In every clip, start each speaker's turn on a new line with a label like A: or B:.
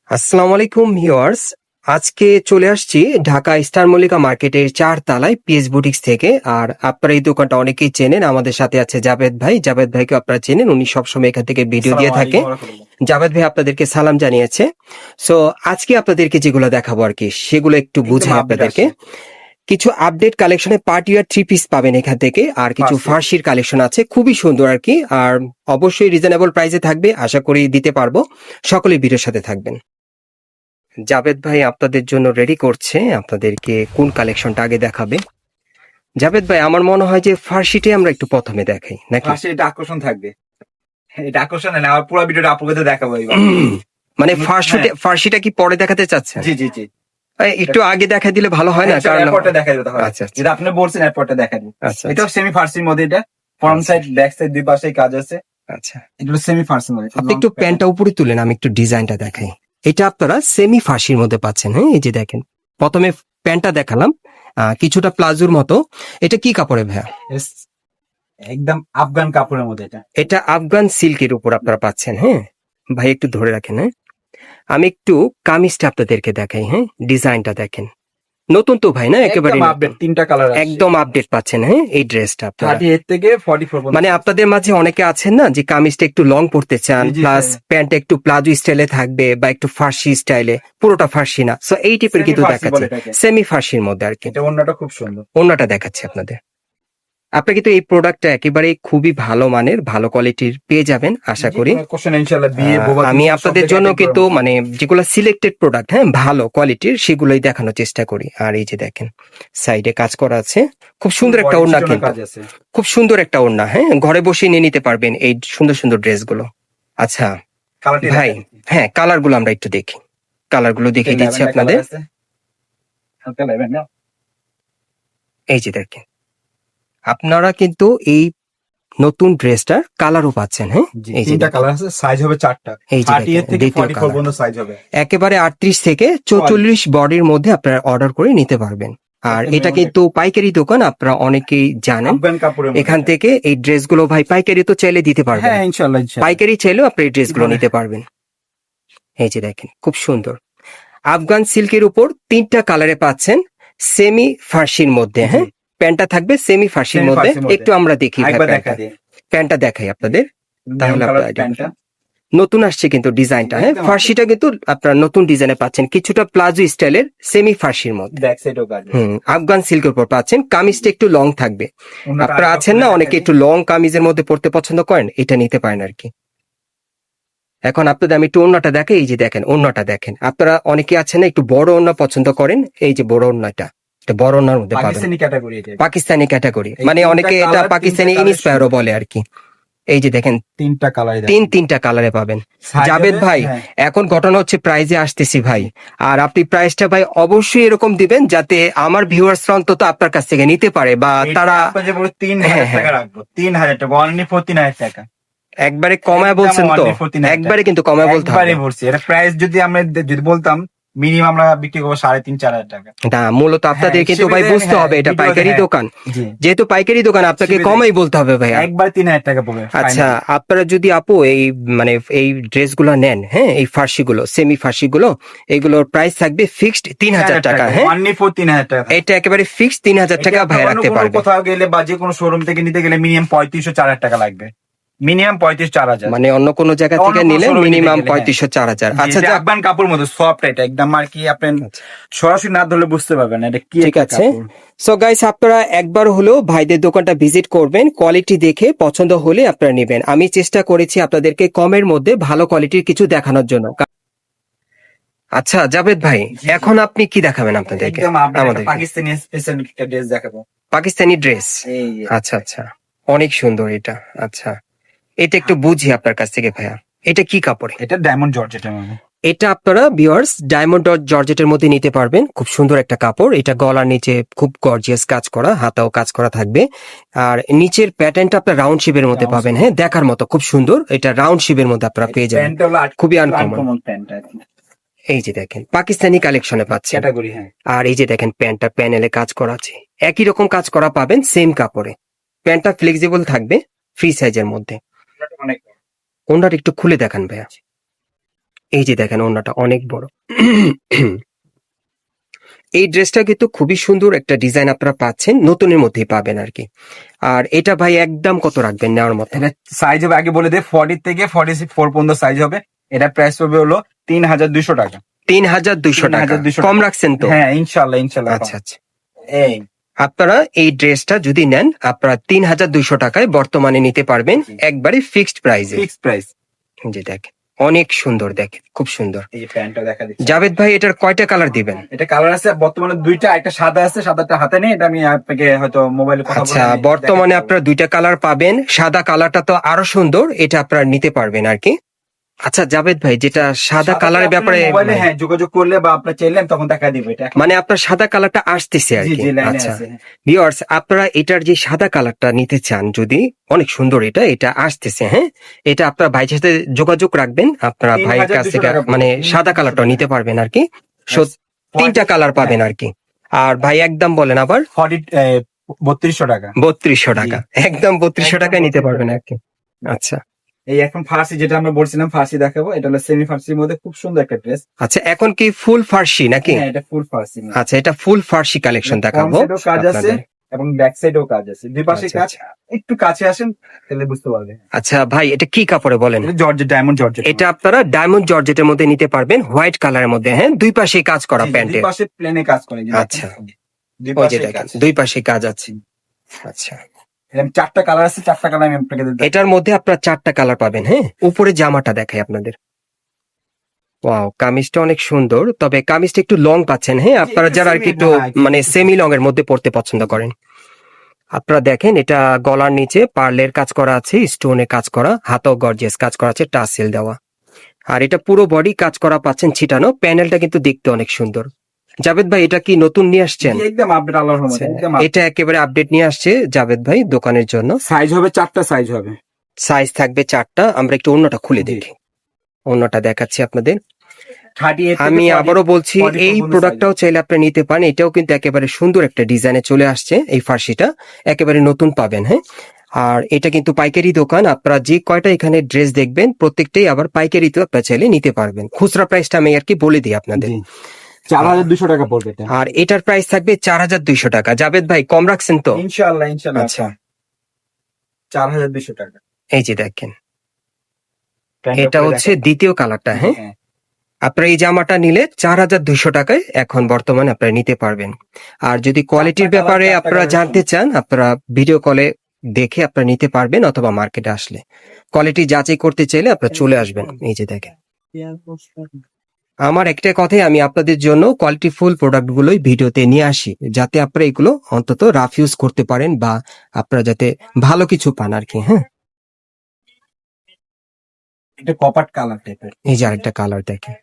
A: আসসালামু আলাইকুম ভিউয়ার্স। আজকে চলে আসছি ঢাকা স্টার মল্লিকা মার্কেটের 4 তলায় পিএস বুটিক্স থেকে। আর আপনারা এই দোকানটা অনেকেই চেনেন। আমাদের সাথে আছে জাভেদ ভাই। জাভেদ ভাইকে আপনারা চেনেন, উনি সবসময় এখান থেকে ভিডিও দিয়ে থাকে। জাভেদ ভাই আপনাদেরকে সালাম জানিয়েছে। সো আজকে আপনাদেরকে যেগুলো দেখাবো আর কি, সেগুলো একটু বুঝাই আপনাদেরকে। কিছু আপডেট কালেকশনে পার্টিওয়ার 3 পিস পাবেন এখান থেকে, আর কিছু ফার্সির কালেকশন আছে খুবই সুন্দর আর কি। আর অবশ্যই রিজনেবল প্রাইসে থাকবে, আশা করি দিতে পারবো। সকলেই ভিডিওর সাথে থাকবেন। জাভেদ ভাই আপনাদের জন্য রেডি করছে, আপনাদেরকে কোন কালেকশনটা আগে দেখাবে। জাভেদ ভাই, আমার মনে হয় যে ফার্সিটে আমরা একটু প্রথমে দেখাই নাকি?
B: ফার্সি এটা আকর্ষণ থাকবে, এটা আকর্ষণ না, আমার পুরো ভিডিওটা আপনাকে তো দেখাবো এবার।
A: মানে ফার্সিটা কি পরে দেখাতে চাচ্ছেন?
B: জি জি জি,
A: একটু আগে দেখা দিলে ভালো হয় না? কারণ
B: এয়ারপোর্টে দেখা যেতে হবে।
A: আচ্ছা
B: যেটা আপনি বলছেন এয়ারপোর্টে দেখা দিন।
A: আচ্ছা
B: এটা সেমি ফার্সির মধ্যে, এটা ফ্রন্ট সাইড ব্যাক সাইড দুই পাশেই কাজ আছে।
A: আচ্ছা,
B: এগুলো সেমি ফার্সির মধ্যে।
A: আপনি একটু প্যান্টটা উপরে তুলেন, আমি একটু ডিজাইনটা দেখাই। এটা আপনারা সেমি ফার্সির মধ্যে পাচ্ছেন। হ্যাঁ, এই যে দেখেন, প্রথমে প্যান্টটা দেখালাম, কিছুটা প্লাজোর মতো। এটা কি কাপড়ে ভাইয়া?
B: একদম আফগান কাপড়ের মধ্যে এটা।
A: এটা আফগান সিল্কের উপর আপনারা পাচ্ছেন। হ্যাঁ ভাই, একটু ধরে রাখেন। হ্যাঁ, আমি একটু কামিজটা আপনাদেরকে দেখাই। হ্যাঁ, ডিজাইনটা দেখেন, নতুন তো ভাই না, একেবারে
B: একদম আপডেট, তিনটা কালার
A: একদম আপডেট পাচ্ছেন। হ্যাঁ, এই ড্রেসটা আপনারা
B: 38 থেকে 44 পর্যন্ত।
A: মানে আপনাদের মাঝে অনেকে আছেন না যে কামিজটা একটু লং পড়তে চান,
B: জি, জি,
A: প্লাস
B: হ্যাঁ।
A: প্যান্টটা একটু প্লাজো স্টাইলে থাকবে বা একটু ফার্সি স্টাইলে, পুরোটা ফার্সি না। সো এই টাইপের
B: Semi
A: কিন্তু
B: ফার্সি
A: দেখাচ্ছে,
B: বলে এটাকে।
A: সেমি ফার্সির মধ্যে আর কি।
B: এটা ওন্নাটা খুব সুন্দর।
A: অন্যটা দেখাচ্ছে আপনাদের। আপনি কিন্তু এই প্রোডাক্টটা একেবারে খুবই ভালো মানের, ভালো কোয়ালিটির পেয়ে যাবেন আশা
B: জি,
A: করি।
B: কোনো question ইনশাআল্লাহ বিয়ে বোবা
A: আমি
B: কিছু
A: আপনাদের
B: সব
A: জন্য
B: জায়গায়
A: কিন্তু
B: করবো।
A: মানে যেগুলো সিলেক্টেড প্রোডাক্ট, হ্যাঁ ভালো কোয়ালিটির, সেগুলোই দেখানোর চেষ্টা করি। আর এই যে দেখেন, সাইডে কাজ করা আছে, খুব সুন্দর একটা
B: Body
A: ওড়না,
B: চিকনের
A: কিন্তু
B: কাজ আছে।
A: খুব সুন্দর একটা ওড়না। হ্যাঁ, ঘরে বসে নিয়ে নিতে পারবেন এই সুন্দর সুন্দর ড্রেসগুলো। আচ্ছা
B: কালারটি
A: ভাই,
B: দেখাই দিচ্ছি।
A: হ্যাঁ কালার গুলো আমরা একটু দেখি, কালার গুলো দেখিয়ে দিচ্ছি
B: lavender
A: আপনাদের।
B: colour আছে। হালকা lavender।
A: এই যে দেখেন, আপনারা কিন্তু এই নতুন ড্রেসটার কালারও পাচ্ছেন। হ্যাঁ,
B: জি,
A: এই যে
B: তিনটা
A: দেখেন,
B: কালার আছে, সাইজ হবে চারটা।
A: এই যে
B: 38
A: দেখেন,
B: থেকে
A: দ্বিতীয়
B: 44
A: কালার।
B: পর্যন্ত সাইজ হবে।
A: একেবারে 38 থেকে 44 বডির মধ্যে আপনারা অর্ডার করে নিতে পারবেন। আর
B: একটা
A: এটা
B: মেরুন
A: কিন্তু পাইকারি দোকান, আপনারা অনেকেই জানেন।
B: আফগান কাপড়ের মধ্যে
A: এখান
B: এটা।
A: থেকে এই ড্রেসগুলো ভাই পাইকারি তো চাইলে দিতে পারবেন,
B: হ্যাঁ ইনশাআল্লাহ ইনশাআল্লাহ।
A: পাইকারি চাইলেও আপনি এই ড্রেসগুলো
B: কিভাবে?
A: নিতে পারবেন। এই যে দেখেন, খুব সুন্দর আফগান সিল্কের উপর 3টা কালারে পাচ্ছেন, সেমি ফার্সির মধ্যে। হ্যাঁ, প্যান্টটা থাকবে সেমি ফার্সির
B: সেমি
A: মধ্যে।
B: ফার্সির মধ্যে।
A: একটু আমরা দেখি ভাই
B: একবার দেখা
A: প্যান্টটা,
B: দিন।
A: প্যান্টটা দেখাই আপনাদের,
B: মেরুন
A: তাহলে
B: কালার
A: আপনারা
B: প্যান্টটা।
A: নতুন আসছে কিন্তু ডিজাইনটা। হ্যাঁ,
B: একদম
A: ফার্সিটা কিন্তু আপনারা নতুন ডিজাইনে পাচ্ছেন, কিছুটা প্লাজো স্টাইলের সেমি ফার্সির মধ্যে।
B: ব্যাক সাইডও কাজ আছে।
A: আফগান সিল্কের উপর পাচ্ছেন, কামিজটা একটু লং থাকবে।
B: ওন্নাটা
A: আপনারা
B: আরেকবার
A: আছেন না
B: খুলে
A: অনেকে
B: দেখাই
A: একটু লং কামিজের মধ্যে পড়তে পছন্দ করেন, এটা নিতে পারেন আর কি। এখন আপনাদের আমি একটু ওড়নাটা দেখাই। এই যে দেখেন, ওড়নাটা দেখেন, আপনারা অনেকে আছেন না একটু বড় ওড়না পছন্দ করেন, এই যে বড় ওড়নাটা, এটা বড় ওড়নার মধ্যে পাবেন,
B: পাকিস্তানি ক্যাটাগরি এটা।
A: পাকিস্তানি ক্যাটাগরি,
B: এই
A: মানে
B: তিনটা
A: অনেকে এটা
B: colour,
A: পাকিস্তানি
B: তিনটা colour
A: ইনস্পায়ারও
B: সুন্দর।
A: বলে আর কি। এই যে দেখেন,
B: তিনটা কালারই
A: তিনটা কালারে পাবেন।
B: Size
A: জাবেদ
B: হবে,
A: ভাই,
B: হ্যাঁ।
A: এখন ঘটনা হচ্ছে প্রাইজে আসতেছি ভাই, আর আপনি প্রাইসটা ভাই অবশ্যই এরকম দিবেন যাতে আমার ভিউয়ার্সরা অন্তত আপনার কাছ থেকে নিতে পারে, বা তারা
B: আপনার যে বলে 3000
A: হ্যাঁ,
B: টাকা রাখবো, 3000 টাকা অনলি ফর 3000 টাকা।
A: একবারে কমায় বলছেন তো,
B: only for 3000
A: একবারে কিন্তু কমায় বলতে হবে।
B: একবারে বলছি, এটা প্রাইস যদি আমরা যদি বলতাম মিনিমাম আমরা বিক্রি করবো 3,500-4,000 টাকা।
A: না, মূলত আপনাদের
B: হ্যাঁ,
A: কিন্তু ভাই
B: হিসেবে
A: বুঝতে
B: হ্যাঁ,
A: হবে এটা
B: ভিডিও
A: পাইকারি
B: হ্যাঁ।
A: দোকান,
B: জি,
A: যেহেতু পাইকারি দোকান আপনাকে
B: হিসেবে
A: কমাই বলতে হবে ভাইয়া।
B: একবার 3000 টাকা পড়বে।
A: আচ্ছা, আপনারা যদি আপু এই মানে এই ড্রেসগুলো নেন, হ্যাঁ এই ফার্সিগুলো, সেমি ফার্সিগুলো, এগুলোর প্রাইস থাকবে ফিক্সড 3000 টাকা। হ্যাঁ,
B: অনলি ফর 3000 টাকা।
A: এটা একেবারে ফিক্সড 3000 টাকা
B: এটা
A: ভাই
B: অন্য
A: রাখতে
B: কোনো
A: পারবেন।
B: কোথাও গেলে বা যে কোনো শোরুম থেকে নিতে গেলে মিনিমাম 3500-4000 টাকা লাগবে, মিনিমাম 3500-4000।
A: মানে অন্য কোনো জায়গা
B: অন্য
A: থেকে
B: কোনো
A: নিলে
B: showroom এ নিতে
A: মিনিমাম
B: গেলে,
A: 3500-4000। আচ্ছা
B: এটা
A: যাক,
B: আফগান কাপড় মতো সফট, এটা একদম আর কি আপনি সরাসরি না ধরলে বুঝতে পারবেন না এটা কি
A: ঠিক
B: একটা
A: আছে।
B: কাপড়।
A: সো গাইস, আপনারা একবার হলেও ভাইদের দোকানটা ভিজিট করবেন, কোয়ালিটি দেখে পছন্দ হলে আপনারা নেবেন। আমি চেষ্টা করেছি আপনাদেরকে কমের মধ্যে ভালো কোয়ালিটির কিছু দেখানোর জন্য। আচ্ছা জাভেদ ভাই,
B: জি,
A: এখন আপনি কি দেখাবেন আপনাদেরকে?
B: একদম আপনার একটা
A: আমাদেরকে
B: পাকিস্তানি স্পেশাল একটা ড্রেস দেখাবো।
A: পাকিস্তানি ড্রেস।
B: এই যে
A: আচ্ছা আচ্ছা, অনেক সুন্দর এটা। আচ্ছা, এটা একটু বুঝি আপনার কাছ থেকে ভাইয়া, এটা কি কাপড়ে?
B: এটা ডায়মন্ড জর্জেটের মধ্যে।
A: এটা আপনারা ভিউয়ার্স ডায়মন্ড জর্জেটের মধ্যে নিতে পারবেন, খুব সুন্দর একটা কাপড়। এটা গলার নিচে খুব গর্জিয়াস কাজ করা, হাতাও কাজ করা থাকবে। আর নিচের প্যাটার্নটা আপনার রাউন্ড শেপের মধ্যে
B: Round
A: পাবেন।
B: shape।
A: হ্যাঁ, দেখার মতো খুব সুন্দর, এটা রাউন্ড শেপের মধ্যে আপনারা পেয়ে যাবেন,
B: প্যান্টটা হলো
A: খুবই আনকমন।
B: আনকমন প্যান্ট
A: এই যে দেখেন, পাকিস্তানি কালেকশনে পাচ্ছেন।
B: ক্যাটাগরি। হ্যাঁ,
A: আর এই যে দেখেন, প্যান্টটা প্যানেলে কাজ করা আছে, একই রকম কাজ করা পাবেন সেম কাপড়ে। প্যান্টটা ফ্লেক্সিবল থাকবে, ফ্রি সাইজের মধ্যে।
B: অনেক
A: কোনটা একটু খুলে দেখান ভাইয়া। এই যে দেখেন ওড়নাটা অনেক বড়। এই ড্রেসটা কিন্তু খুবই সুন্দর একটা ডিজাইন আপনারা পাচ্ছেন, নতুনের মধ্যেই পাবেন আর কি। আর এটা ভাই একদম কত রাখবেন নেওয়ার মতো?
B: এটা সাইজ হবে আগে বলে দে 40 থেকে 44 পর্যন্ত সাইজ হবে। এটা প্রাইস হবে হলো 3200 টাকা।
A: 3200 টাকা
B: 3200
A: কম
B: টাকা।
A: রাখছেন তো?
B: হ্যাঁ ইনশাল্লাহ ইনশাল্লাহ।
A: আচ্ছা আচ্ছা।
B: এই
A: আপনারা এই ড্রেসটা যদি নেন আপনারা 3200 টাকায় বর্তমানে নিতে পারবেন, একবারে ফিক্সড প্রাইসে।
B: Fix price.
A: যে দেখেন অনেক সুন্দর, দেখেন খুব সুন্দর।
B: এই যে প্যান্টটা দেখা দিচ্ছি।
A: জাভেদ ভাই এটার কয়টা কালার দিবেন?
B: এটা কালার আছে বর্তমানে দুইটা, একটা সাদা আছে, সাদাটা হাতে নেই, এটা আমি আপনাকে হয়তো মোবাইলে কথা বলে
A: আচ্ছা,
B: আমি
A: বর্তমানে
B: দেখাতে
A: আপনারা দুইটা কালার পাবেন, সাদা কালারটা তো আরো সুন্দর, এটা আপনারা নিতে পারবেন আর কি। আচ্ছা জাভেদ ভাই, যেটা সাদা কালারের
B: আপনি
A: ব্যাপারে
B: মোবাইলে হ্যাঁ যোগাযোগ করলে বা আপনার চাইলেন তখন দেখা দিব এটা।
A: মানে আপনার সাদা কালারটা আসতেছে আর
B: জি
A: কি।
B: জি লাইনে
A: আচ্ছা
B: আছে।
A: ভিউয়ার্স, আপনারা এটার যে সাদা কালারটা নিতে চান, যদি অনেক সুন্দর, এটা আসতেছে, হ্যাঁ, এটা আপনার ভাইয়ের সাথে যোগাযোগ রাখবেন, আপনারা ভাইয়ের কাছ
B: 3200
A: থেকে
B: টাকা
A: মানে
B: পড়বে।
A: সাদা কালারটা নিতে পারবেন আর কি। তিনটা কালার পাবেন আর কি। আর ভাই একদম বলেন আবার।
B: 3200 টাকা।
A: 3200 টাকা, একদম 3200 টাকায় নিতে পারবেন আর কি। আচ্ছা
B: এই এখন ফার্সি যেটা আমরা বলছিলাম ফার্সি দেখাবো, এটা হলো সেমি ফার্সির মধ্যে খুব সুন্দর একটা ড্রেস।
A: আচ্ছা, এখন কি ফুল ফার্সি নাকি?
B: হ্যাঁ এটা ফুল ফার্সি।
A: আচ্ছা, এটা ফুল ফার্সি কালেকশন দেখাবো
B: ফ্রন্ট সাইডেও কাজ আছে
A: আপনাদের।
B: এবং ব্যাক সাইডেও কাজ আছে, দুই পাশে
A: আচ্ছা,
B: কাজ।
A: আচ্ছা।
B: একটু কাছে আসেন তাহলে বুঝতে পারবে।
A: আচ্ছা ভাই, এটা কি কাপড়ে বলেন?
B: এটা জর্জেট, ডায়মন্ড জর্জেট।
A: এটা আপনারা ডায়মন্ড জর্জেটের মধ্যে নিতে পারবেন, হোয়াইট কালারের মধ্যে, হ্যাঁ, দুই পাশে কাজ করা
B: দুই
A: প্যান্টে।
B: পাশে প্লেনে কাজ করে।
A: আচ্ছা।
B: দুই
A: ওই যে
B: পাশে
A: দেখেন
B: কাজ।
A: দুই পাশে কাজ আছে। আচ্ছা,
B: এরকম চারটা কালার আছে, চারটা কালার আমি আপনাকে দেখাবো।
A: এটার মধ্যে আপনারা 4টা কালার পাবেন, হ্যাঁ। উপরে জামাটা দেখাই আপনাদের। ওয়াও, কামিজটা অনেক সুন্দর, তবে কামিজটা একটু লং পাচ্ছেন, হ্যাঁ, আপনারা
B: একটু
A: যারা আর কি
B: semi,
A: একটু
B: হ্যাঁ, একটু
A: মানে সেমি লং এর মধ্যে পড়তে পছন্দ করেন। আপনারা দেখেন, এটা গলার নিচে পার্লের কাজ করা আছে, স্টোনে কাজ করা, হাতও গর্জিয়াস কাজ করা আছে, টাসেল দেওয়া। আর এটা পুরো বডি কাজ করা পাচ্ছেন ছিটানো। প্যানেলটা কিন্তু দেখতে অনেক সুন্দর। জাভেদ ভাই, এটা কি নতুন নিয়ে আসছেন?
B: একদম আপডেট, আল্লাহর রহমতে একদম।
A: এটা একেবারে আপডেট নিয়ে আসছে জাভেদ ভাই দোকানের জন্য।
B: সাইজ হবে চারটা, সাইজ হবে,
A: সাইজ থাকবে 4টা। আমরা একটু অন্যটা খুলে
B: জি।
A: দেখি, অন্যটা দেখাচ্ছি আপনাদের।
B: 38 থেকে
A: আমি
B: 40
A: আবারও বলছি,
B: 44
A: এই
B: পর্যন্ত
A: প্রোডাক্টটাও চাইলে আপনি নিতে পারেন। এটাও কিন্তু একেবারে সুন্দর একটা ডিজাইনে চলে আসছে, এই ফার্সিটা একেবারে নতুন পাবেন, হ্যাঁ। আর এটা কিন্তু পাইকারি দোকান, আপনারা যে কয়টা এখানে ড্রেস দেখবেন প্রত্যেকটাই আবার পাইকারিতেও আপনারা চাইলে নিতে পারবেন। খুচরা প্রাইসটা আমি আর কি বলে দিই আপনাদের।
B: জি। 4200 টাকা পড়বে এটা।
A: আর এটার প্রাইস থাকবে 4200 টাকা। জাভেদ ভাই কম রাখছেন তো?
B: ইনশাআল্লাহ ইনশাআল্লাহ।
A: আচ্ছা।
B: 4200 টাকা।
A: এই যে দেখেন,
B: প্যান্টটা
A: এটা
B: পরে
A: হচ্ছে
B: দেখেন।
A: দ্বিতীয় কালারটা, হ্যাঁ।
B: হ্যাঁ।
A: আপনারা এই জামাটা নিলে 4200 টাকায় এখন বর্তমানে আপনারা নিতে পারবেন। আর যদি কোয়ালিটির
B: চারটা
A: ব্যাপারে
B: কালার,
A: আপনারা
B: চারটা
A: জানতে চান, আপনারা ভিডিও কলে দেখে আপনারা নিতে পারবেন, অথবা মার্কেটে আসলে কোয়ালিটি যাচাই করতে চাইলে আপনারা চলে আসবেন। এই যে দেখেন, আমার একটা কথাই, আমি আপনাদের জন্য কোয়ালিটি ফুল প্রোডাক্ট গুলোই ভিডিওতে নিয়ে আসি, যাতে আপনারা এগুলো অন্তত রাফ ইউজ করতে পারেন, বা আপনারা যাতে ভালো কিছু পান আর কি, হ্যাঁ।
B: এটা কপার কালার টাইপের।
A: এই যে আরেকটা কালার দেখেন।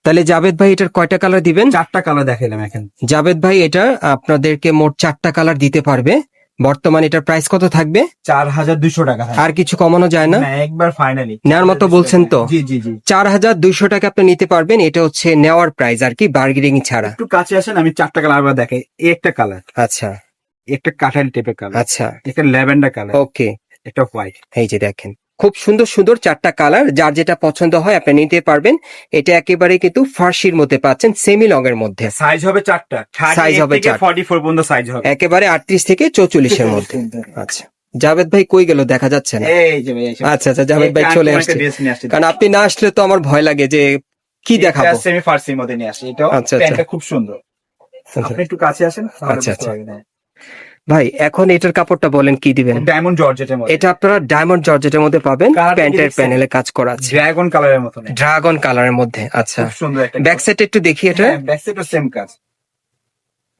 A: তাহলে জাভেদ ভাই, এটার কয়টা কালার দিবেন?
B: চারটা কালার দেখাইলাম এখন।
A: জাভেদ ভাই এটা আপনাদেরকে মোট 4টা কালার দিতে পারবে। বর্তমানে এটার প্রাইস কত থাকবে?
B: 4200 টাকা।
A: আর কিছু কমানো যায় না?
B: না, একবার ফাইনালি
A: নেওয়ার মতো বলছেন তো?
B: জি জি জি।
A: 4200 টাকা আপনি নিতে পারবেন। এটা হচ্ছে নেওয়ার প্রাইস আর কি, বার্গেনিং ছাড়া।
B: একটু কাছে আসেন, আমি চারটা কালার আবার দেখাই। এই একটা কালার,
A: আচ্ছা
B: একটা কাঠালি টাইপের কালার,
A: আচ্ছা,
B: একটা ল্যাভেন্ডার কালার,
A: ওকে।
B: একটা হোয়াইট।
A: এই যে দেখেন, খুব সুন্দর সুন্দর 4টা কালার, যার যেটা পছন্দ হয় আপনি নিতে পারবেন। এটা একেবারে কিন্তু ফার্সির মধ্যে পাচ্ছেন, সেমি লং এর মধ্যে।
B: সাইজ হবে চারটা,
A: সাইজ হবে
B: 44 পর্যন্ত সাইজ হবে,
A: একেবারে 38 থেকে 44 এর মধ্যে। আচ্ছা, জাভেদ ভাই কই গেল, দেখা যাচ্ছে না।
B: এই যে ভাই, এই যে।
A: আচ্ছা আচ্ছা, জাভেদ ভাই চলে আসছে।
B: ড্রেস নিয়ে আসছে,
A: কারণ আপনি না আসলে তো আমার ভয় লাগে যে কি দেখাবো।
B: সেমি ফার্সির মধ্যে নিয়ে আসছে। এটাও
A: আচ্ছা, আচ্ছা।
B: প্যান্টটা খুব সুন্দর। আপনি একটু কাছে আসেন, তাহলে
A: আচ্ছা,
B: বুঝতে
A: আচ্ছা।
B: পারবেন।
A: ভাই এখন এটার কাপড়টা বলেন কি দিবেন?
B: ডায়মন্ড জর্জেটের মধ্যে,
A: এটা আপনারা ডায়মন্ড জর্জেটের মধ্যে পাবেন,
B: কালারটা
A: প্যান্টের
B: দেখছেন?
A: প্যানেলে কাজ করা আছে,
B: ড্রাগন কালারের মতো,
A: ড্রাগন কালারের মধ্যে। আচ্ছা,
B: খুব সুন্দর একটা।
A: ব্যাক সাইড একটু দেখি এটা।
B: ব্যাক সাইডও সেম কাজ।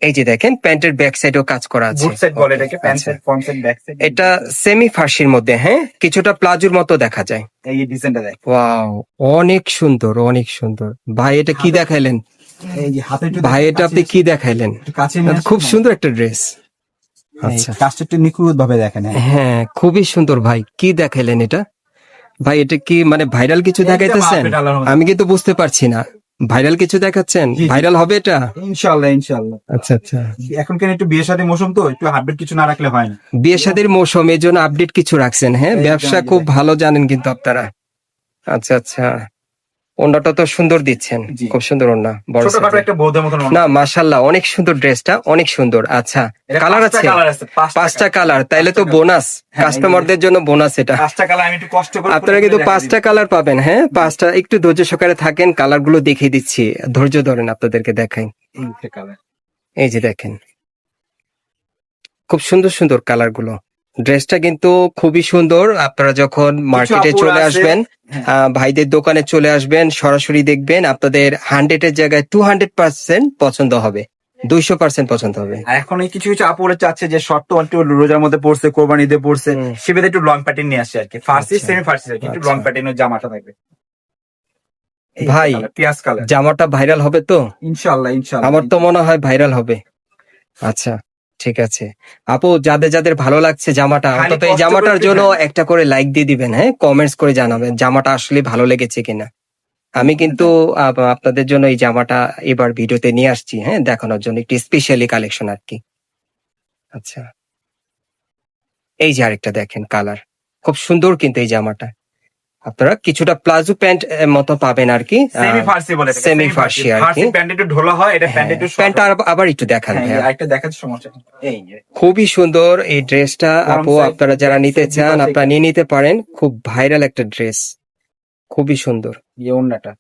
A: এই যে দেখেন, প্যান্টের ব্যাক সাইডেও কাজ করা আছে।
B: বুট সাইড বলে এটাকে, প্যান্ট
A: আচ্ছা।
B: Side, front side, back side.
A: এটা সেমি ফার্সির মধ্যে, হ্যাঁ, কিছুটা প্লাজোর মতো দেখা যায়।
B: এই ডিজাইনটা দেখ।
A: ওয়াও, অনেক সুন্দর, অনেক সুন্দর। ভাই এটা কি দেখাইলেন?
B: এই যে হাতে একটু
A: ভাই এটা আপনি কি দেখাইলেন?
B: একটু কাছে নিয়ে
A: খুব সুন্দর একটা ড্রেস। আচ্ছা,
B: কাজটা একটু নিখুঁত ভাবে দেখেন।
A: হ্যাঁ, খুবই সুন্দর। ভাই কি দেখাইলেন এটা? ভাই এটা কি মানে ভাইরাল কিছু
B: একদম
A: দেখাইতেছেন?
B: আপডেট, আল্লাহর রহমতে।
A: আমি কিন্তু বুঝতে পারছি না। ভাইরাল কিছু দেখাচ্ছেন?
B: জি, জি।
A: ভাইরাল হবে এটা?
B: ইনশাআল্লাহ ইনশাআল্লাহ।
A: আচ্ছা আচ্ছা।
B: এখন কেন একটু বিয়ে শাদী মৌসুম, তো একটু আপডেট কিছু না রাখলে হয় না।
A: বিয়ে শাদীর মৌসুম, এর জন্য আপডেট কিছু রাখছেন, হ্যাঁ।
B: একদম,
A: ব্যবসা
B: একদম।
A: খুব ভালো জানেন কিন্তু আপনারা। আচ্ছা আচ্ছা, ওড়নাটা তো সুন্দর দিচ্ছেন,
B: জি।
A: খুব সুন্দর ওড়না, বড়
B: ছোটখাটো
A: size-এর।
B: একটা বৌদ্ধের মতন
A: না মাশাআল্লাহ, অনেক সুন্দর ড্রেসটা, অনেক সুন্দর। আচ্ছা, কালার আছে?
B: কালার আছে,
A: পাঁচটা কালার, তাইলে তো
B: পাঁচটা
A: বোনাস,
B: হ্যাঁ,
A: কাস্টমারদের জন্য বোনাস এটা।
B: 5টা কালার আমি একটু কষ্ট করে
A: আপনারা কিন্তু 5টা কালার পাবেন। হ্যাঁ, 5টা, একটু ধৈর্য সহকারে থাকেন, কালার গুলো দেখিয়ে দিচ্ছি, ধৈর্য ধরেন, আপনাদেরকে দেখাই।
B: কালার
A: এই যে দেখেন, খুব সুন্দর সুন্দর কালার গুলো। ড্রেসটা কিন্তু খুবই সুন্দর। আপনারা যখন মার্কেটে
B: আপুরা
A: চলে
B: আছে,
A: আসবেন,
B: হ্যাঁ।
A: ভাইদের দোকানে চলে আসবেন, সরাসরি দেখবেন, আপনাদের 100-এর জায়গায় 200% পছন্দ হবে, 200% পছন্দ হবে।
B: আর এখন এই কিছু কিছু আপুরা চাচ্ছে যে শর্ট তো একটু রোজার মধ্যে পড়ছে, কোরবানিতে পড়ছে,
A: হুম।
B: সেক্ষেত্রে একটু লং প্যাটার্ন নিয়ে আসছে আর কি, ফার্সি
A: আচ্ছা।
B: সেমি ফার্সি আর কি, একটু
A: আচ্ছা।
B: লং প্যাটার্নের জামাটা থাকবে। এই
A: ভাই,
B: colour, পেঁয়াজ কালার,
A: জামাটা ভাইরাল হবে তো?
B: ইনশাআল্লাহ ইনশাআল্লাহ।
A: আমার তো মনে হয় ভাইরাল হবে। আচ্ছা, ঠিক আছে আপু, যাদের যাদের ভালো লাগছে জামাটা,
B: খালি
A: অন্তত এই
B: কষ্ট
A: জামাটার
B: করে
A: জন্য
B: দেখবেন।
A: একটা করে লাইক দিয়ে দিবেন। হ্যাঁ, কমেন্টস করে জানাবেন জামাটা আসলে ভালো লেগেছে কিনা। আমি কিন্তু আপনাদের জন্য এই জামাটা এবার ভিডিওতে নিয়ে আসছি, হ্যাঁ, দেখানোর জন্য, একটি স্পেশালি কালেকশন আর কি। আচ্ছা, এই যে আরেকটা দেখেন কালার, খুব সুন্দর কিন্তু এই জামাটা। আপনারা কিছুটা প্লাজো প্যান্ট মতো পাবেন আর কি,
B: সেমি ফার্সি বলে এটাকে,
A: সেমি ফার্সি আর কি।
B: ফার্সি প্যান্ট একটু ঢোলা হয়, এটা প্যান্ট একটু short
A: প্যান্টটা
B: হয়।
A: আবার একটু দেখান
B: হ্যাঁ,
A: ভাইয়া।
B: আরেকটা দেখাচ্ছে সমস্যা নেই। এই যে
A: খুবই সুন্দর এই ড্রেসটা
B: গরম
A: আপু,
B: size,
A: আপনারা যারা
B: back
A: নিতে
B: side,
A: চান
B: দুপাশে
A: আপনারা নিয়ে নিতে পারেন, খুব ভাইরাল একটা ড্রেস, খুবই সুন্দর।
B: এই ওড়নাটা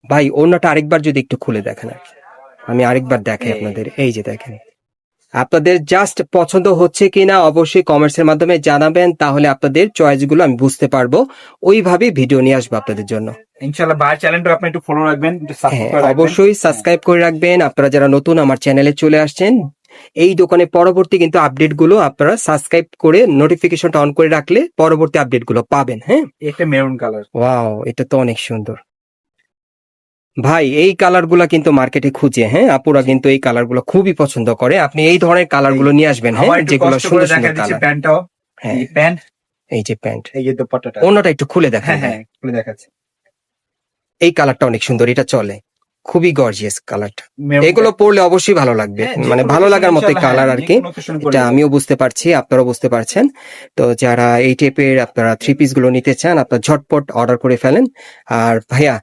A: ভাই ওড়নাটা আরেকবার যদি একটু খুলে দেখেন আর কি। আমি আরেকবার দেখাই
B: এই।
A: আপনাদের, এই যে দেখেন, আপনাদের জাস্ট পছন্দ হচ্ছে কিনা অবশ্যই কমেন্টসের মাধ্যমে জানাবেন, তাহলে আপনাদের চয়েস গুলো আমি বুঝতে পারবো, ওইভাবে ভিডিও নিয়ে আসবো আপনাদের জন্য।
B: ইনশাআল্লাহ ভাই চ্যানেলটা আপনি একটু ফলো রাখবেন, একটু
A: হ্যাঁ,
B: সাবস্ক্রাইব করে রাখবেন।
A: অবশ্যই সাবস্ক্রাইব করে রাখবেন। আপনারা যারা নতুন আমার চ্যানেলে চলে আসছেন, এই দোকানে পরবর্তী কিন্তু আপডেট গুলো আপনারা সাবস্ক্রাইব করে নোটিফিকেশনটা অন করে রাখলে পরবর্তী আপডেট গুলো পাবেন। হ্যাঁ,
B: এটা মেরুন কালার,
A: ওয়াও, এটা তো অনেক সুন্দর। ভাই এই কালার গুলা কিন্তু মার্কেটে খুঁজে, হ্যাঁ, আপুরা কিন্তু এই কালার গুলো খুবই পছন্দ করে। আপনি এই ধরনের কালার গুলো নিয়ে আসবেন, হ্যাঁ,
B: আবার একটু
A: যেগুলো
B: কষ্ট করে
A: সুন্দর
B: দেখা
A: সুন্দর
B: দিচ্ছি
A: কালার।
B: প্যান্টটাও।
A: হ্যাঁ,
B: এই প্যান্ট,
A: এই যে প্যান্ট,
B: এই যে দোপাট্টাটা।
A: অন্যটা একটু খুলে দেখেন।
B: হ্যাঁ হ্যাঁ, খুলে দেখাচ্ছি।
A: এই কালারটা অনেক সুন্দর, এটা চলে, খুবই গর্জিয়াস কালারটা।
B: মেরুন
A: এগুলো পরলে অবশ্যই ভালো লাগবে,
B: হ্যাঁ,
A: মানে
B: যেকোনো
A: ভালো
B: occasion
A: লাগার মতো
B: ইনশাআল্লাহ,
A: কালার
B: হ্যাঁ,
A: আর কি।
B: যেকোনো occasion করে
A: এটা
B: দেবো।
A: আমিও বুঝতে পারছি, আপনারাও বুঝতে পারছেন। তো যারা এই টাইপের আপনারা থ্রি পিস গুলো নিতে চান, আপনারা ঝটপট অর্ডার করে ফেলেন। আর ভাইয়া,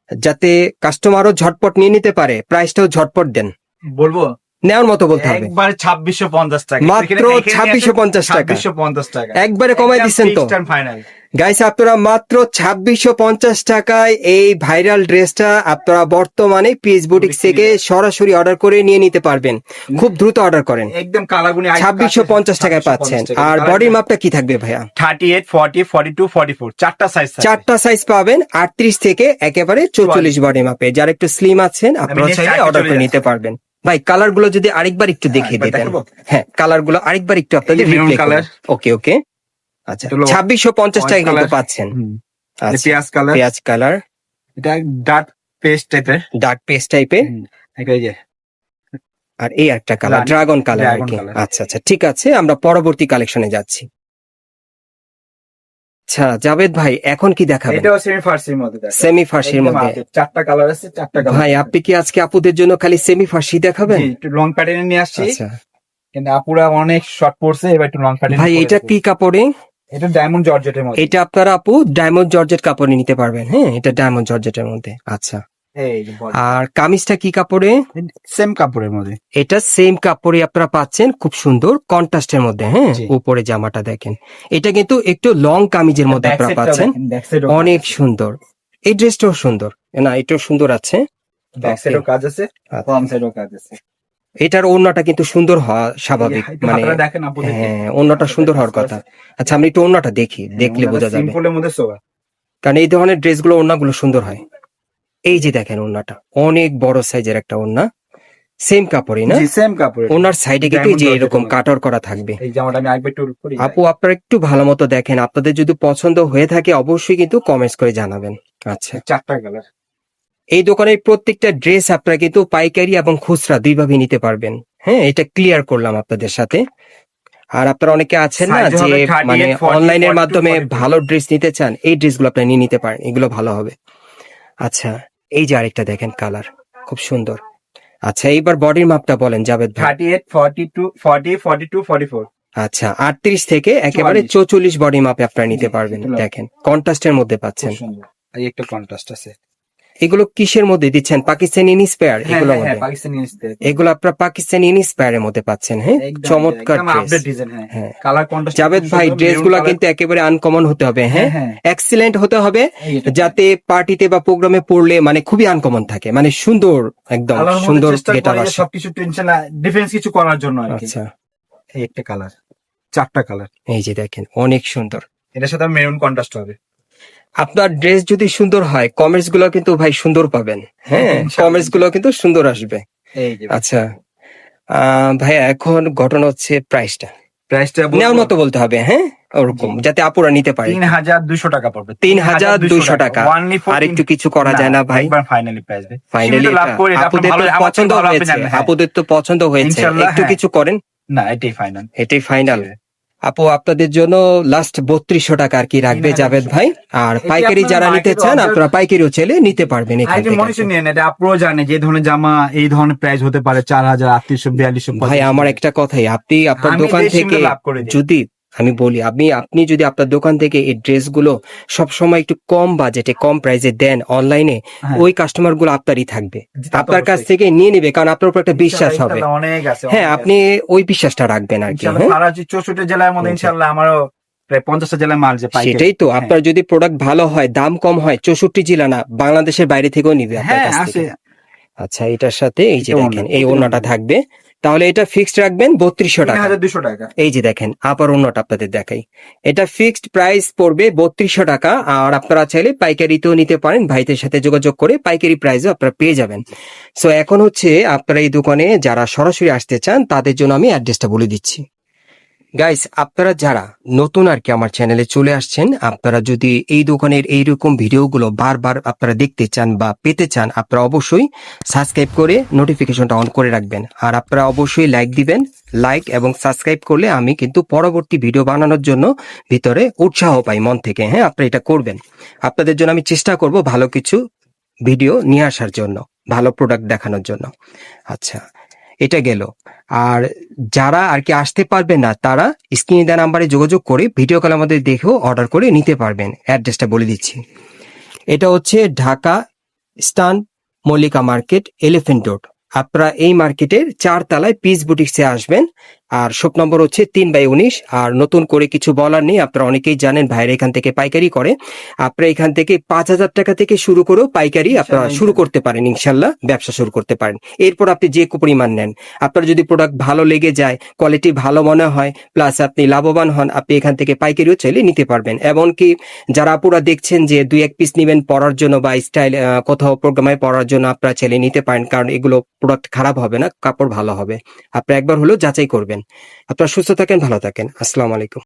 A: যাতে কাস্টমারও ঝটপট নিয়ে নিতে পারে, প্রাইসটাও ঝটপট দেন,
B: বলবো
A: নেওয়ার মতো বলতে হবে।
B: একবার 2650 টাকা,
A: মাত্র 2650 টাকা।
B: 2650 টাকা,
A: একবারে কমাই দিচ্ছেন তো
B: ফাইনাল।
A: গাইস, আপনারা মাত্র 2650 টাকায় এই ভাইরাল ড্রেসটা আপনারা বর্তমানে পিএস বুটিক্স থেকে সরাসরি অর্ডার করে নিয়ে নিতে পারবেন। খুব দ্রুত অর্ডার করেন,
B: একদম কালারগুনি
A: 2650 টাকায় পাচ্ছেন। আর বডির মাপটা কি থাকবে ভাইয়া?
B: 38, 40, 42, 44 চারটা সাইজ,
A: চারটা সাইজ পাবেন, 38 থেকে একেবারে 44 বডি মাপে। যারা একটু স্লিম আছেন আপনারা
B: next
A: চাইলে
B: আরেকটু
A: অর্ডার
B: চলে
A: করে
B: যাচ্ছি।
A: নিতে পারবেন। ভাই কালার গুলো যদি আরেকবার একটু দেখিয়ে
B: একবার
A: দিতেন।
B: দেখাবো?
A: হ্যাঁ, কালার গুলো আরেকবার একটু আপনাদের
B: এই যে maroon
A: রিপ্লে
B: colour।
A: ওকে ওকে। আচ্ছা,
B: এটা হলো
A: 2650 টাকায়
B: white
A: কিন্তু
B: colour।
A: পাচ্ছেন। আচ্ছা,
B: পেঁয়াজ কালার,
A: পেঁয়াজ কালার,
B: এটা ডার্ক পেস্ট টাইপের,
A: ডার্ক পেস্ট টাইপের।
B: এই যে
A: আর এই একটা কালার
B: রানী-
A: ড্রাগন কালার আর
B: dragon
A: কি।
B: colour।
A: আচ্ছা আচ্ছা, ঠিক আছে, আমরা পরবর্তী কালেকশনে যাচ্ছি। আচ্ছা জাভেদ ভাই, এখন কি দেখাবেন?
B: এটাও সেমি ফার্সির মধ্যে দেখো।
A: সেমি ফার্সির
B: একদম
A: মধ্যে।
B: আছে, চারটা কালার আছে, চারটা কালার।
A: ভাই আপনি কি আজকে আপুদের জন্য খালি সেমি ফার্সি দেখাবেন?
B: একটু লং প্যাটার্নে নিয়ে আসছি,
A: আচ্ছা
B: কিন্তু আপুরা অনেক শর্ট পড়ছে, এবার একটু লং প্যাটার্ন।
A: ভাই, এটা কি কাপড়ে?
B: এটা ডায়মন্ড জর্জেটের মধ্যে।
A: এটা আপনারা আপু ডায়মন্ড জর্জেট কাপড়ে নিতে পারবেন। হ্যাঁ, এটা ডায়মন্ড জর্জেটের মধ্যে। আচ্ছা,
B: এই
A: আর কামিজটা কি কাপড়ে?
B: সেম কাপড়ের মধ্যে।
A: এটা সেম কাপড়ে আপনারা পাচ্ছেন, খুব সুন্দর কন্ট্রাস্টের মধ্যে। হ্যাঁ,
B: জি।
A: উপরে জামাটা দেখেন, এটা কিন্তু একটু লং কামিজের মধ্যে
B: Back
A: আপনারা
B: side টাও
A: পাচ্ছেন,
B: দেখেন, back side ও
A: অনেক
B: কাজ আছে।
A: সুন্দর। এই ড্রেসটাও সুন্দর, না এটাও সুন্দর আছে।
B: ব্যাক সাইডেও কাজ আছে,
A: আচ্ছা।
B: ফ্রন্ট সাইডেও কাজ আছে।
A: এটার ওড়নাটা কিন্তু সুন্দর হওয়া স্বাভাবিক,
B: একটু
A: মানে
B: হাতাটা দেখেন আপু, দেখেন।
A: হ্যাঁ, ওড়নাটা সুন্দর হওয়ার কথা। আচ্ছা, আমরা একটু ওড়নাটা দেখি, দেখলে বোঝা যাবে,
B: সিম্পলের মধ্যে সোয়া।
A: কারণ এই ধরনের ড্রেসগুলো ওড়নাগুলো সুন্দর হয়। এই যে দেখেন ওড়নাটা, অনেক বড় সাইজের একটা ওড়না, সেম কাপড়ই না?
B: জি সেম কাপড়।
A: ওনার সাইডে কিন্তু এই যে
B: Diamond
A: এরকম
B: জর্জেটের
A: কাটর করা থাকবে।
B: এই জামাটা আমি আরেকবার একটু করি।
A: আপু আপনারা একটু ভালো মতো দেখেন, আপনাদের যদি পছন্দ হয়ে থাকে অবশ্যই কিন্তু কমেন্টস করে জানাবেন। আচ্ছা,
B: চারটা কালার।
A: এই দোকানের প্রত্যেকটা ড্রেস আপনারা কিন্তু পাইকারি এবং খুচরা দুইভাবে নিতে পারবেন। হ্যাঁ, এটা ক্লিয়ার করলাম আপনাদের সাথে। আর আপনারা অনেকে আছেন না
B: Size
A: যে
B: হবে 38,
A: মানে
B: 40,
A: অনলাইনের
B: 42,
A: মাধ্যমে
B: 44
A: ভালো ড্রেস নিতে চান, এই ড্রেসগুলো আপনি নিয়ে নিতে পারেন, এগুলো ভালো হবে। আচ্ছা, এই যে আরেকটা দেখেন কালার, খুব সুন্দর। আচ্ছা, এইবার বডির মাপটা বলেন জাভেদ ভাই।
B: 38, 42, 40, 42, 44।
A: আচ্ছা, 38 থেকে একেবারে 44 বডি মাপে আপনারা নিতে
B: জি,
A: পারবেন।
B: এগুলো।
A: দেখেন কন্ট্রাস্টের মধ্যে
B: খুব
A: পাচ্ছেন।
B: সুন্দর। এই একটা কন্ট্রাস্ট আছে।
A: এগুলো কিসের মধ্যে দিচ্ছেন? পাকিস্তানি ইন্সপায়ার
B: হ্যাঁ
A: এগুলোর
B: হ্যাঁ,
A: মধ্যে?
B: পাকিস্তানি style।
A: এগুলো আপনারা পাকিস্তানি ইন্সপায়ারের মধ্যে পাচ্ছেন, হ্যাঁ?
B: একদম
A: চমৎকার
B: একদম
A: ড্রেস।
B: Update design. হ্যাঁ,
A: হ্যাঁ
B: কালার কন্ট্রাস্ট
A: জাভেদ ভাই, ড্রেসগুলো কিন্তু একেবারে আনকমন হতে হবে, হ্যাঁ?
B: হ্যাঁ।
A: এক্সিলেন্ট হতে হবে,
B: এইটা।
A: যাতে পার্টিতে বা প্রোগ্রামে পড়লে মানে খুবই আনকমন থাকে, মানে সুন্দর, একদম
B: আল্লাহর মধ্যে
A: সুন্দর
B: চেষ্টা
A: গেটআপ
B: করি যে
A: আসে।
B: সবকিছু টেনশন ডিফারেন্স কিছু করার জন্য আর কি।
A: আচ্ছা,
B: এই একটা কালার, 4টা কালার।
A: এই যে দেখেন অনেক সুন্দর।
B: এটার সাথে মেরুন কন্ট্রাস্ট হবে।
A: আপনার ড্রেস যদি সুন্দর হয়, কমেন্টস গুলো কিন্তু ভাই সুন্দর পাবেন, হ্যাঁ?
B: ইনশাআল্লাহ।
A: কমেন্টস গুলো কিন্তু সুন্দর আসবে।
B: এই যে
A: আচ্ছা, ভাইয়া এখন ঘটনা হচ্ছে প্রাইসটা
B: প্রাইসটা
A: নেওয়ার মতো বলতে হবে, হ্যাঁ? ওরকম যাতে আপুরা নিতে পারে।
B: 3200 টাকা পড়বে।
A: 3200 টাকা। আর একটু কিছু করা যায় না ভাই?
B: একবার ফাইনালি প্রাইস ভাই।
A: ফাইনালি
B: লাভ করে এটা আপনার
A: আপুদের তো
B: ভালো, আমার
A: পছন্দ
B: থেকে ভালো আপনি
A: হয়েছে,
B: জানেন। হ্যাঁ।
A: আপুদের তো পছন্দ হয়েছে,
B: ইনশাআল্লাহ,
A: একটু
B: হ্যাঁ।
A: কিছু করেন।
B: না, এটাই ফাইনাল।
A: এটাই ফাইনাল। আপু আপনাদের জন্য লাস্ট 3200 টাকা আর কি রাখবে
B: 3200
A: জাভেদ ভাই। আর
B: এটি
A: পাইকারি
B: আপনার
A: যারা নিতে
B: market
A: চান
B: order-
A: আপনারা পাইকারিও চাইলে নিতে পারবেন এখান
B: আরেকটি
A: থেকে।
B: মনিটর নিয়ে এটা আপনারাও জানে যে ধরনের জামা এই ধরনের প্রাইস হতে পারে 4000, 3800, 4200।
A: ভাই আমার একটা কথাই, আপনি আপনার
B: আমি
A: দোকান
B: বেশি
A: থেকে
B: মূল্যে লাভ করে দিই।
A: যদি আমি বলি, আপনি যদি আপনার দোকান থেকে এই ড্রেসগুলো সবসময় একটু কম বাজেটে কম প্রাইসে দেন অনলাইনে,
B: হ্যাঁ।
A: ওই কাস্টমার গুলো আপনারই থাকবে,
B: জি, তা তো
A: আপনার কাছ
B: অবশ্যই।
A: থেকে নিয়ে নিবে, কারণ আপনার উপর একটা বিশ্বাস হবে।
B: ইনশাআল্লাহ অনেক আছে।
A: হ্যাঁ,
B: অনেক
A: আপনি ওই বিশ্বাসটা রাখবেন আর
B: আছে।
A: কি,
B: ইনশাআল্লাহ
A: হ্যাঁ?
B: সারা 64 জেলার মধ্যে
A: আচ্ছা।
B: ইনশাআল্লাহ আমারও প্রায় 50টা জেলায় মাল যে পাইকারি।
A: সেটাই তো,
B: হ্যাঁ।
A: আপনার যদি প্রোডাক্ট ভালো হয়, দাম কম হয়, 64 জেলা না বাংলাদেশের বাইরে থেকেও নিবে আপনার
B: হ্যাঁ
A: কাছ
B: আসে।
A: থেকে। আচ্ছা, এটার সাথে এই যে
B: এটা
A: দেখেন
B: ওড়না,
A: এই
B: এটা
A: ওড়নাটা
B: ওড়না।
A: থাকবে, তাহলে এটা ফিক্সড রাখবেন 3200 টাকা।
B: 3200 টাকা।
A: এই যে দেখেন আপার ওড়নাটা আপনাদের দেখাই, এটা ফিক্সড প্রাইস পড়বে 3200 টাকা। আর আপনারা চাইলে পাইকারিতেও নিতে পারেন, ভাইদের সাথে যোগাযোগ করে পাইকারি প্রাইসও আপনারা পেয়ে যাবেন। সো এখন হচ্ছে আপনারা এই দোকানে যারা সরাসরি আসতে চান তাদের জন্য আমি অ্যাড্রেসটা বলে দিচ্ছি। গাইস, আপনারা যারা নতুন আর কি আমার চ্যানেলে চলে আসছেন, আপনারা যদি এই দোকানের এইরকম ভিডিওগুলো বারবার আপনারা দেখতে চান বা পেতে চান, আপনারা অবশ্যই সাবস্ক্রাইব করে নোটিফিকেশনটা অন করে রাখবেন। আর আপনারা অবশ্যই লাইক দিবেন। লাইক এবং সাবস্ক্রাইব করলে আমি কিন্তু পরবর্তী ভিডিও বানানোর জন্য ভিতরে উৎসাহ পাই মন থেকে, হ্যাঁ? আপনারা এটা করবেন। আপনাদের জন্য আমি চেষ্টা করব ভালো কিছু ভিডিও নিয়ে আসার জন্য, ভালো প্রোডাক্ট দেখানোর জন্য। আচ্ছা, এটা গেল। আর যারা আর কি আসতে পারবেন না, তারা স্ক্রিনে দেওয়া নাম্বারে যোগাযোগ করে ভিডিও কল আমাদের দেখেও অর্ডার করে নিতে পারবেন। অ্যাড্রেসটা বলে দিচ্ছি, এটা হচ্ছে ঢাকা স্টান মল্লিকা মার্কেট, এলিফ্যান্ট রোড। আপনারা এই মার্কেটের 4 তলায় পিস বুটিক্সে আসবেন। আর শপ নম্বর হচ্ছে 3/19। আর নতুন করে কিছু বলার নেই, আপনারা অনেকেই জানেন ভাইরা এখান থেকে পাইকারি করে। আপনারা এখান থেকে 5000 টাকা থেকে শুরু করেও পাইকারি আপনারা শুরু করতে পারেন, ইনশাল্লাহ ব্যবসা শুরু করতে পারেন। এরপর আপনি যে পরিমাণ নেন, আপনার যদি প্রোডাক্ট ভালো লেগে যায়, কোয়ালিটি ভালো মনে হয়, প্লাস আপনি লাভবান হন, আপনি এখান থেকে পাইকারিও চাইলে নিতে পারবেন। এমনকি যারা আপুরা দেখছেন যে 2-1 পিস নেবেন পরার জন্য বা স্টাইল কোথাও প্রোগ্রামে পরার জন্য, আপনারা চাইলে নিতে পারেন, কারণ এগুলো প্রোডাক্ট খারাপ হবে না, কাপড় ভালো হবে। আপনারা একবার হলেও যাচাই করবেন। আপনারা সুস্থ থাকেন, ভালো থাকেন। আসসালামু আলাইকুম।